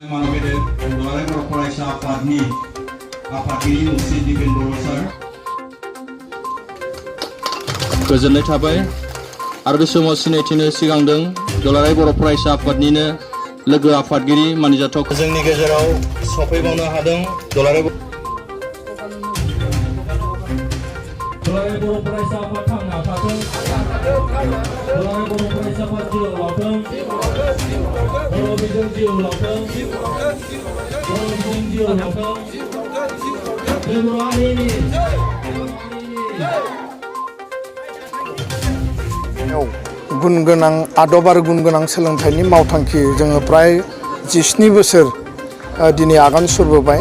मानबेदे दुलाराय बर' फरायसा आफादनि आफादगिरि मुक्ति दिपेन बर' सार गोजोननाय थाबाय आरो बे समाव सिनायथिनो सिगांदों दुलाराय बर' फरायसा आफादनिनो लोगो आफादगिरि मानिजाथाव जोंनि गेजेराव सफैबावनो हादों दुलाराय बर' फरायसा आफाद थांना थाथों दुलाराय बर' फरायसा आफाद जिउ लाथों बर' बिजों जिउ लाथों बर' बिजों जिउ लाथों बर' हारिनि गुन गोनां आदब आरो गुन गोनां सोलोंथाइनि मावथांखि जोङो प्राय 17 बोसोर दिनै आगान सुरबोबाय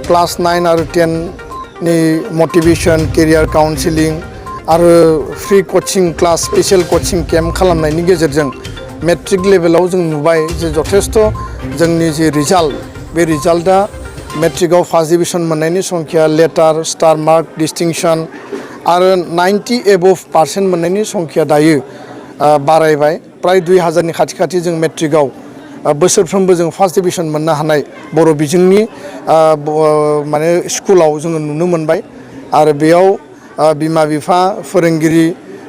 क्लास 9 आरो 10 नि मटिवेशन केरियार काउन्सिलिं आरो फ्री कोचिं क्लास स्पेशल कोचिं कैम्प खालामनायनि गेजेरजों मेट्रिक लेभेलाव जों नुबाय जे जथेस्थ जोंनि जे रिजाल्ट बे रिजाल्टआ मेट्रिकआव फार्स्ट डिविजन मोननायनि संख्या लेटार स्टार मार्क डिस्टिंक्शन आरो 90 एबव% मोननायनि संख्या दायो बारायबाय प्राय 2000 नि खाथि जों मेट्रिकआव बोसोरफ्रोमबो जों फार्स्ट डिविजन मोननो हानाय बर' बिजोंनि माने स्कुलाव जोङो नुनो मोनबाय आरो बेयाव बिमा बिफा फोरोंगिरि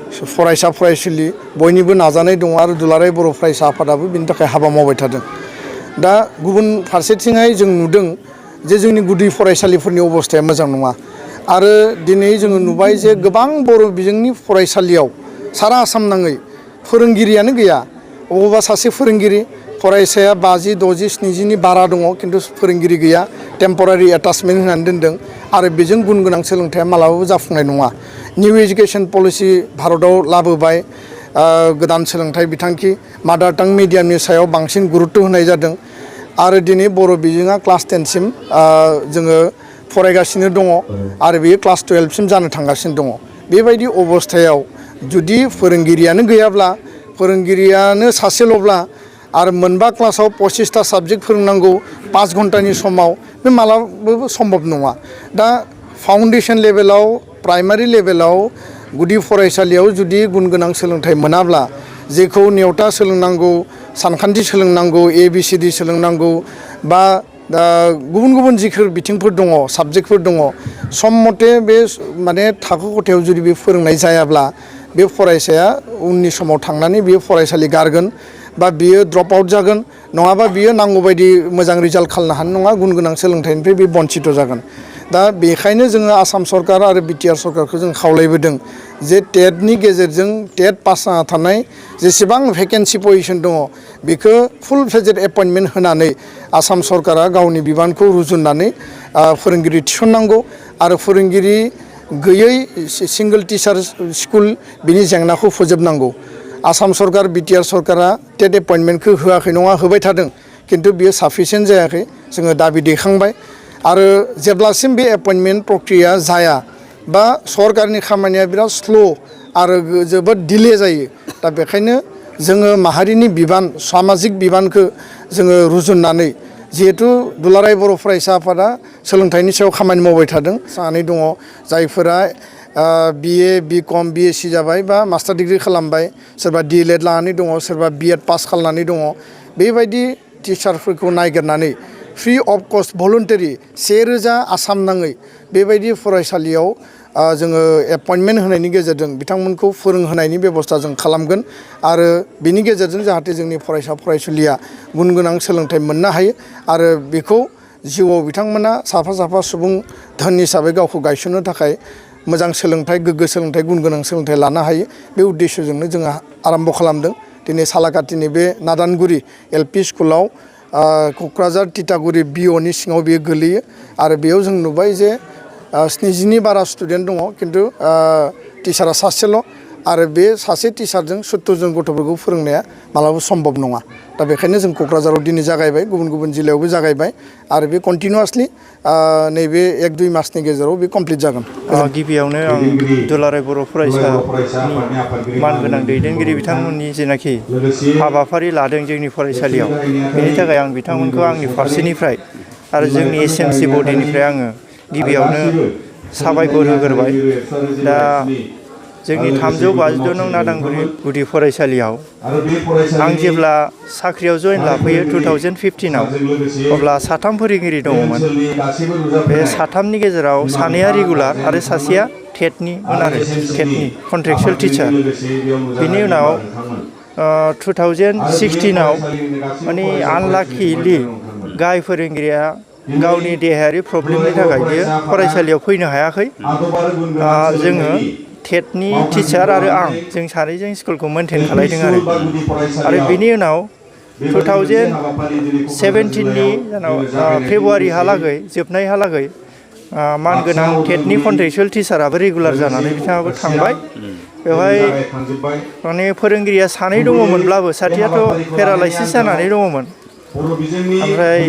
फरायसा फरायसुलि बयनिबो नाजानाय दङ आरो दुलाराय बर' फरायसा आफादाबो बिनि थाखाय हाबा मावबाय थादों दा गुबुन फारसेथिंहाय जों नुदों जे जोंनि गुदि फरायसालिफोरनि अबस्थाया मोजां नङा आरो दिनै जोङो नुबाय जे गोबां बर' बिजोंनि फरायसालियाव सारा आसाम नाङै फोरोंगिरियानो गैया अबावबा सासे फोरोंगिरि फरायसाया 50, 60, 70 नि बारा दङ किन्तु फोरोंगिरि गैया टेम्परारि एटाचमेन्ट होनानै दोनदों आरो बेजों गुन गोनां सोलोंथाइया मालाबाबो जाफुंनाय नङा निउ एजुकेशन पलिसि भारताव लाबोबाय गोदान सोलोंथाइ बिथांखि मादार टां मिडियामनि सायाव बांसिन गुरुत्त होनाय जादों आरो दिनै बर' बिजोङा क्लास 10 सिम जोङो फरायगासिनो दङ आरो बेयो क्लास 12 सिम जानो थांगासिनो दङ बेबायदि अबस्थायाव जुदि फोरोंगिरियानो गैयाब्ला फोरोंगिरियानो सासेल'ब्ला आरो मोनबा क्लासाव 25टा साबजेक्ट फोरोंनांगौ 5 घन्टानि समाव बे मालाबाबो सम्भब नङा दा फाउन्डेसन लेभेलाव प्राइमारि लेभेलाव गुदि फरायसालियाव जुदि गुन गोनां सोलोंथाइ मोनाब्ला जेखौ नेवता सोलोंनांगौ सानखान्थि सोलोंनांगौ ABCD सोलोंनांगौ बा गुबुन गुबुन जिखिर बिथिंफोर दङ साबजेक्टफोर दङ सम मथे बे माने थाखो खथायाव जुदि बे फोरोंनाय जायाब्ला बे फरायसाया उननि समाव थांनानै बे फरायसालि गारगोन बा बियो ड्रप आउट जागोन नङाबा बियो नांगौ बायदि मोजां रिजाल्ट खालामनो हानाय नङा गुन गोनां सोलोंथाइनिफ्राय बे बन्चित जागोन दा बेखायनो जोङो आसाम सरकार आरो BTR सरकारखौ जों खावलायबोदों जे टेटनि गेजेरजों टेट पास जाना थानाय जेसेबां भेकेन्सि पजिशन दङ बेखौ फुल फ्लेजेड एपइन्टमेन्ट होनानै आसाम सरकारा गावनि बिबानखौ रुजुननानै फोरोंगिरि थिसननांगौ आरो फोरोंगिरि गैयै सिंगल टिचार स्कुल बिनि जेंनाखौ फोजोबनांगौ आसाम सरकार BTR सरकारा टेट एपइन्टमेन्टखौ होआखै नङा होबाय थादों किन्तु बियो साफिसियेन्ट जायाखै जोङो दाबि दैखांबाय आरो जेब्लासिम बे एपइन्टमेन्ट प्रक्रिया जाया बा सरकारनि खामानिया बिराद स्ल' आरो जोबोद डिले जायो दा बेखायनो जोङो माहारिनि बिबान सामाजिक बिबानखौ जोङो रुजुननानै जिहेतु दुलाराय बर' फरायसा आफादा सोलोंथाइनि सायाव खामानि मावबाय थादों सानै दङ जायफोरा BA BCom BSc जाबाय बा मास्टार डिग्री खालामबाय सोरबा DLED लानानै दङ सोरबा BEd पास खालामनानै दङ बेबायदि टिचारफोरखौ नागिरनानै फ्रि अफ कस्ट भलुन्टारि 1000 आसाम नाङै बेबायदि फरायसालियाव जोङो एपइन्टमेन्ट होनायनि गेजेरजों बिथांमोनखौ फोरोंहोनायनि बेबस्था जों खालामगोन आरो बिनि गेजेरजों जाहाथे जोंनि फरायसा फरायसुलिया गुन गोनां सोलोंथाइ मोननो हायो आरो बेखौ जिउआव बिथांमोना साफा सुबुं धोन हिसाबै गावखौ गायसननो थाखाय मोजां सोलोंथाइ गोग्गो सोलोंथाइ गुन गोनां सोलोंथाइ लानो हायो बे उद्देश्यजोंनो जोङो आरम्भ खालामदों दिनै सालाकाटिनि बे नादानगुरि LP स्कुलाव क'क्राझार तितागुरि BOनि सिङाव बेयो गोलैयो आरो बेयाव जों नुबाय जे 70 नि बारा स्टुडेन्ट दङ किन्तु टिचारा सासेल' आरो बे सासे टिचारजों 70 जन गथ'फोरखौ फोरोंनाया मालाबाबो सम्भब नङा दा बेखायनो जों क'क्राझाराव दिनै जागायबाय गुबुन जिल्लायावबो जागायबाय आरो बे कन्टिनिउआसलि नैबे 1-2 मासनि गेजेराव बे कमप्लिट जागोन गिबियावनो आं दुलाराय बर' फरायसानि मानगोनां दैदेनगिरि बिथांमोननि जेनाखि हाबाफारि लादों जोंनि फरायसालियाव बेनि थाखाय आं बिथांमोनखौ आंनि फारसेनिफ्राय आरो जोंनि SMC बडिनिफ्राय आङो गिबियावनो साबायखर होग्रोबाय दा जोंनि 352 नं नादांगुरि गुदि फरायसालियाव आं जेब्ला साख्रियाव जइन लाफैयो 2015 आव अब्ला 3 फोरोंगिरि दङमोन। बे 3नि गेजेराव 2आ रेगुलार आरो सासेया टेटनिमोन आरो टेटनि कन्ट्रेक्चुएल टिचार। बिनि उनाव 2016 आव माने आनलाकिलि गाहाय फोरोंगिरिया गावनि देहायारि प्रब्लेमनि थाखाय बियो फरायसालियाव फैनो हायाखै। जोङो टेटनि टिचार आरो आं जों सानैजों स्कुलखौ मेनटेन खालायदों आरो बिनि उनाव 2017नि फेब्रुवारिहालागै जोबनायहालागै मानगोनां टेटनि कन्ट्रेक्चुएल टिचाराबो रेगुलार जानानै बिथाङाबो थांबाय। बेवहाय माने फोरोंगिरिया 2 दङमोनब्लाबो सासेयाथ' पेरालाइसिस जानानै दङमोन। ओमफ्राय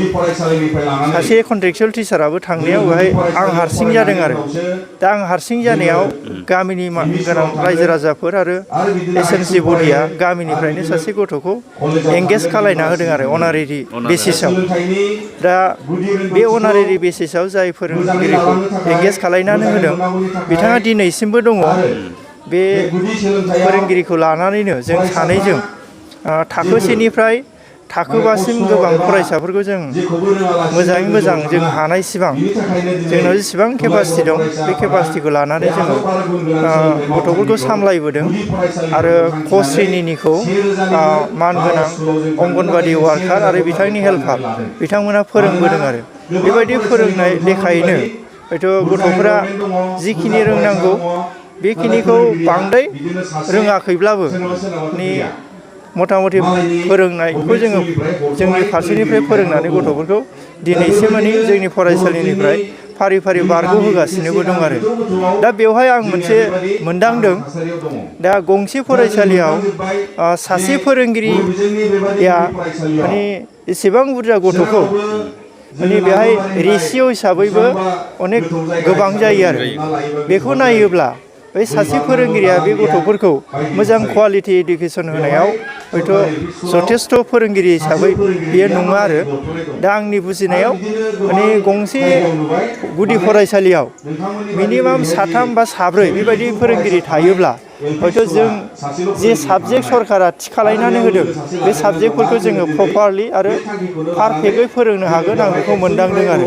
सासे कन्ट्रेक्चुएल टिचाराबो थांनायाव बेवहाय आं हारसिं जादों आरो दा आं हारसिं जानायाव गामिनि गोनां रायजो राजाफोर आरो एसएमसि बडिया गामिनिफ्रायनो सासे गथ'खौ एंगेज खालायना होदों आरो अनारेरि बेसिसाव। दा बे अनारेरि बेसिसाव जाय फोरोंगिरिखौ एंगेज खालायनानै होदों बिथाङा दिनैसिमबो दङ। बे फोरोंगिरिखौ लानानैनो जों सानैजों थाखो 1निफ्राय थाखो 5सिम गोबां फरायसाफोरखौ जों मोजाङै मोजां जों हानायसिबां जोंनाव जेसेबां केपासिटि दं बे केपासिटिखौ लानानै जोङो गथ'फोरखौ सामलायबोदों आरो क श्रेनिनिखौ मानगोनां अंगनबादि वार्कार आरो बिथांनि हेल्पार बिथांमोना फोरोंबोदों आरो बेबायदि फोरोंनाय लेखायैनो हयथ' गथ'फोरा जिखिनि रोंनांगौ बेखिनिखौ बांद्राय रोङाखैब्लाबो मथा मथि फोरोंनायखौ जोङो जोंनि फारसेनिफ्राय फोरोंनानै गथ'फोरखौ दिनैसिम माने जोंनि फरायसालिनिफ्राय फारि फारि बारग'होगासिनोबो दं आरो दा बेवहाय आं मोनसे मोनदांदों। दा गंसे फरायसालियाव सासे फोरोंगिरिया माने एसेबां बुरजा गथ'खौ माने बेहाय रेसिय' हिसाबैबो अनेक गोबां जायो आरो बेखौ नायोब्ला बै सासे फोरोंगिरिया बे गथ'फोरखौ मोजां कुवालिटि इडुकेसन होनायाव हयथ' जथेस्थ' फोरोंगिरि हिसाबै बियो नङा आरो दा आंनि बुजिनायाव माने गंसे गुदि फरायसालियाव मिनिमाम 3 बा 4 बेबायदि फोरोंगिरि थायोब्ला हयथ' जों जे साबजेक्ट सरकारा थि खालायनानै होदों बे साबजेक्टफोरखौ जोङो प्रपारलि आरो पारफेक्टयै फोरोंनो हागोन आं बेखौ मोनदांदों आरो